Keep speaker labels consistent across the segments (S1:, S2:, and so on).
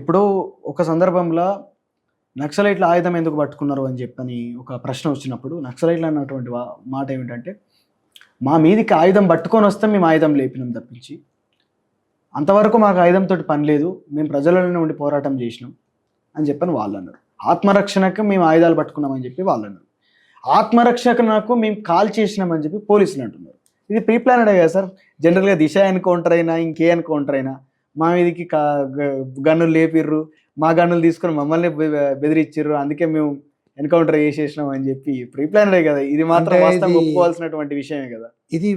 S1: ఇప్పుడు ఒక సందర్భంలో నక్సలైట్ల ఆయుధం ఎందుకు పట్టుకున్నారు అని చెప్పని ఒక ప్రశ్న వచ్చినప్పుడు నక్సలైట్లు అన్నటువంటి మాట ఏమిటంటే, మా మీదికి ఆయుధం పట్టుకొని వస్తే మేము ఆయుధం లేపినాం తప్పించి అంతవరకు మాకు ఆయుధంతో పని లేదు, మేము ప్రజలలో ఉండి పోరాటం చేసినాం అని చెప్పని వాళ్ళు అన్నారు. ఆత్మరక్షణకు మేము ఆయుధాలు పట్టుకున్నామని చెప్పి వాళ్ళు అన్నారు. ఆత్మరక్షణకు మేము కాల్ చేసినామని చెప్పి పోలీసులు అంటున్నారు. ఇది ప్రీ ప్లానెడ్ కదా సార్. జనరల్గా దిశ ఎన్కౌంటర్ అయినా ఇంకే ఎన్కౌంటర్ అయినా మా మీదకి గన్నులు లేపిర్రు, మా గన్నులు తీసుకొని మమ్మల్ని బెదిరించిర్రు, అందుకే మేము ఎన్కౌంటర్ చేసేసినాం అని చెప్పి ప్రీ ప్లాన్డే కదా. ఇది మాత్రం వాస్తవం ఒప్పుకోవాల్సినటువంటి విషయమే కదా.
S2: ఇది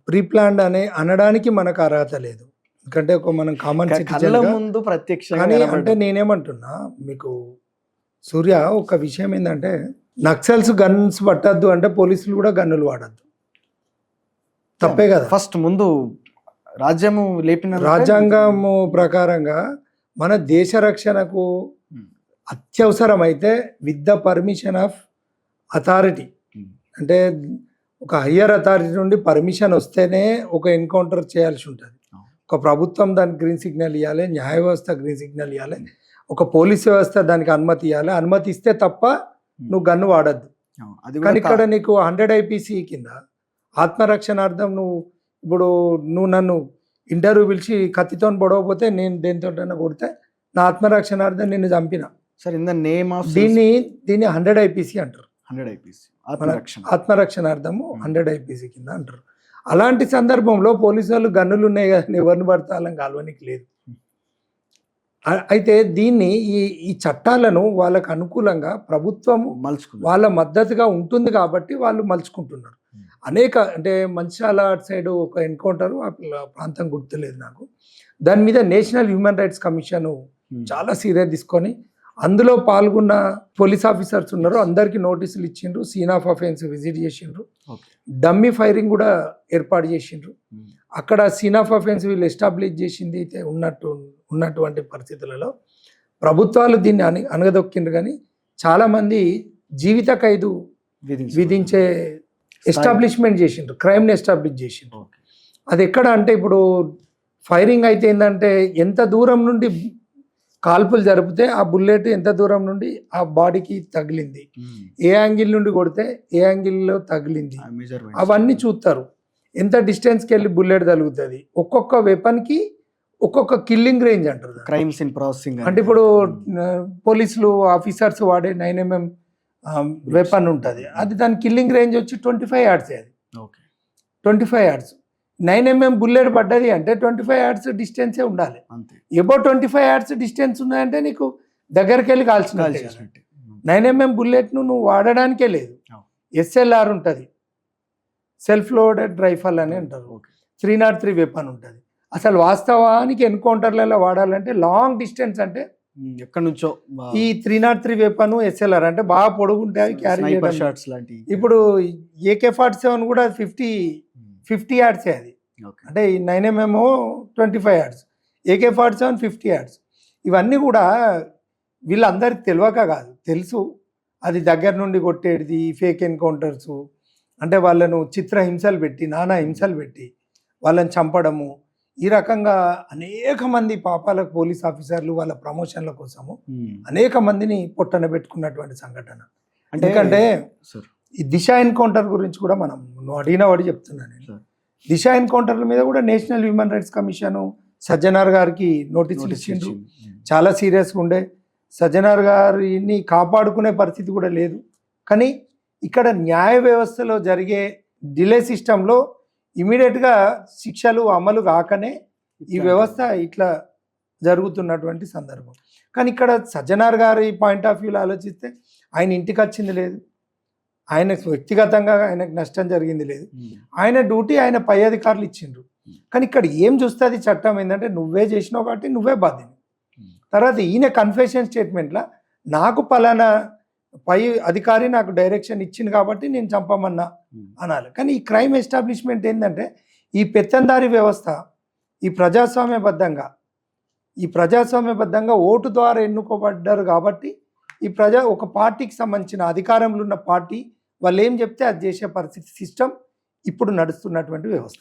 S2: ప్రీ ప్లాన్ అనే అనడానికి మనకు అర్హత లేదు. ఎందుకంటే ఒక మనం కామన్
S1: కళ్ళ ముందు ప్రత్యక్షంగా.
S2: అంటే నేనేమంటున్నా మీకు సూర్య, ఒక విషయం ఏంటంటే నక్సల్స్ గన్స్ పట్టద్దు అంటే పోలీసులు కూడా గన్నులు వాడద్దు, తప్పే కదా.
S1: ఫస్ట్ ముందు రాజ్యము లేపిన
S2: రాజ్యాంగము ప్రకారంగా మన దేశ రక్షణకు అత్యవసరమైతే with the permission of authority, అంటే ఒక హయ్యర్ అథారిటీ నుండి పర్మిషన్ వస్తేనే ఒక ఎన్కౌంటర్ చేయాల్సి ఉంటుంది. ఒక ప్రభుత్వం దానికి గ్రీన్ సిగ్నల్ ఇవ్వాలి, న్యాయ వ్యవస్థ గ్రీన్ సిగ్నల్ ఇవ్వాలి, ఒక పోలీస్ వ్యవస్థ దానికి అనుమతి ఇవ్వాలి. అనుమతి ఇస్తే తప్ప నువ్వు గన్ను వాడద్దు. కానీ ఇక్కడ నీకు 100 IPC కింద ఆత్మరక్షణార్థం ఇప్పుడు నువ్వు నన్ను ఇంటర్వ్యూ పిలిచి కత్తితో పొడవపోతే నేను దేనితోటైనా కొడితే నా ఆత్మరక్షణార్థం నిన్ను చంపిన
S1: sir. In the name of
S2: దీన్ని 100 IPC అంటారు.
S1: 100 IPC
S2: ఆత్మరక్షణార్థము 100 IPC కింద అంటారు. అలాంటి సందర్భంలో పోలీసు వాళ్ళు గన్నులు ఉన్నాయి కదా, ఎవరిని పడతాలని కాల్వనికి లేదు. అయితే దీన్ని ఈ చట్టాలను వాళ్ళకు అనుకూలంగా ప్రభుత్వము వాళ్ళ మద్దతుగా ఉంటుంది కాబట్టి వాళ్ళు మలుచుకుంటున్నారు. అనేక అంటే మంచిర్యాల అటు సైడ్ ఒక ఎన్కౌంటర్, ఆ ప్రాంతం గుర్తులేదు నాకు, దాని మీద నేషనల్ హ్యూమన్ రైట్స్ కమిషన్ చాలా సీరియస్ తీసుకొని అందులో పాల్గొన్న పోలీస్ ఆఫీసర్స్ ఉన్నారు, అందరికీ నోటీసులు ఇచ్చిండ్రు, సీన్ ఆఫ్ అఫెన్స్ విజిట్ చేసిండ్రు, డమ్మీ ఫైరింగ్ కూడా ఏర్పాటు చేసిండ్రు. అక్కడ సీన్ ఆఫ్ అఫెన్స్ వీళ్ళు ఎస్టాబ్లిష్ చేసింది అయితే ఉన్నటువంటి పరిస్థితులలో ప్రభుత్వాలు దీన్ని అనగదొక్కిండ్రు. కానీ చాలామంది జీవిత ఖైదు విధించే ఎస్టాబ్లిష్మెంట్ చేసిండ్రు, క్రైమ్ని ఎస్టాబ్లిష్ చేసిండ్రు. అది ఎక్కడ అంటే ఇప్పుడు ఫైరింగ్ అయితే ఏంటంటే ఎంత దూరం నుండి కాల్పులు జరిపితే ఆ బుల్లెట్ ఎంత దూరం నుండి ఆ బాడీకి తగిలింది, ఏ యాంగిల్ నుండి కొడితే ఏ యాంగిల్లో తగిలింది, అవన్నీ చూస్తారు. ఎంత డిస్టెన్స్కి వెళ్ళి బుల్లెట్ తగులుతుంది, ఒక్కొక్క వెపన్కి ఒక్కొక్క కిల్లింగ్ రేంజ్ అంటారు,
S1: క్రైమ్స్ ఇన్ ప్రాసెసింగ్.
S2: అంటే ఇప్పుడు పోలీసులు ఆఫీసర్స్ వాడే 9mm వెపన్ ఉంటుంది, అది దాని కిల్లింగ్ రేంజ్ వచ్చి 25 yards. అది 25 yards. 9mm బుల్లెట్ పడ్డది అంటే 25 yards డిస్టెన్సే ఉండాలి. ఎబో 25 yards డిస్టెన్స్ ఉన్నాయంటే నీకు దగ్గరికి వెళ్ళి కాల్చిన 9mm బుల్లెట్ను నువ్వు వాడడానికే లేదు. SLR ఉంటుంది, సెల్ఫ్ లోడెడ్ రైఫల్ అని అంటారు. 303 వెపన్ ఉంటుంది. అసలు వాస్తవానికి ఎన్కౌంటర్లలో వాడాలంటే లాంగ్ డిస్టెన్స్, అంటే
S1: ఎక్కడి నుంచో
S2: ఈ 303 వెపన్ SLR అంటే బాగా పొడుగుంటే అవి క్యారీ చేయడం. ఇప్పుడు AK-47 కూడా 50 yards అది, అంటే ఈ 9mm 25 yards, AK-47 50 yards. ఇవన్నీ కూడా వీళ్ళందరికి తెలియక కాదు, తెలుసు. అది దగ్గర నుండి కొట్టేది ఫేక్ ఎన్కౌంటర్స్, అంటే వాళ్ళను చిత్రహింసలు పెట్టి నానా హింసలు పెట్టి వాళ్ళని చంపడము, ఈ రకంగా అనేక మంది పాపాలకు పోలీస్ ఆఫీసర్లు వాళ్ళ ప్రమోషన్ల కోసము అనేక మందిని పొట్టన పెట్టుకున్నటువంటి సంఘటన. ఎందుకంటే ఈ దిశ ఎన్కౌంటర్ గురించి కూడా మనం నువ్వు అడిగిన వాడు చెప్తున్నాను. దిశ ఎన్కౌంటర్ల మీద కూడా national human rights commission Sajjanar గారికి నోటీసులు ఇచ్చిండ్రు. చాలా సీరియస్గా ఉండే, సజ్జనార్ గారిని కాపాడుకునే పరిస్థితి కూడా లేదు. కానీ ఇక్కడ న్యాయ వ్యవస్థలో జరిగే డిలే సిస్టంలో ఇమీడియట్గా శిక్షలు అమలు కాకనే ఈ వ్యవస్థ ఇట్లా జరుగుతున్నటువంటి సందర్భం. కానీ ఇక్కడ సజ్జనార్ గారి పాయింట్ ఆఫ్ వ్యూలో ఆలోచిస్తే ఆయన ఇంటికి వచ్చింది లేదు, ఆయన వ్యక్తిగతంగా ఆయనకు నష్టం జరిగింది లేదు, ఆయన డ్యూటీ ఆయన పై అధికారులు ఇచ్చిండ్రు. కానీ ఇక్కడ ఏం చూస్తుంది చట్టం ఏంటంటే నువ్వే చేసినావు కాబట్టి నువ్వే బాధ్యత. తర్వాత ఈయన కన్ఫెషన్ స్టేట్మెంట్లో నాకు పలానా పై అధికారి నాకు డైరెక్షన్ ఇచ్చింది కాబట్టి నేను చంపమన్నా అనాలి. కానీ ఈ క్రైమ్ ఎస్టాబ్లిష్మెంట్ ఏంటంటే ఈ పెత్తందారి వ్యవస్థ ఈ ప్రజాస్వామ్యబద్ధంగా ఓటు ద్వారా ఎన్నుకోబడ్డారు కాబట్టి ఈ ఒక పార్టీకి సంబంధించిన అధికారంలో ఉన్న పార్టీ వాళ్ళు ఏం చెప్తే అది చేసే పరిస్థితి సిస్టమ్ ఇప్పుడు నడుస్తున్నటువంటి వ్యవస్థ.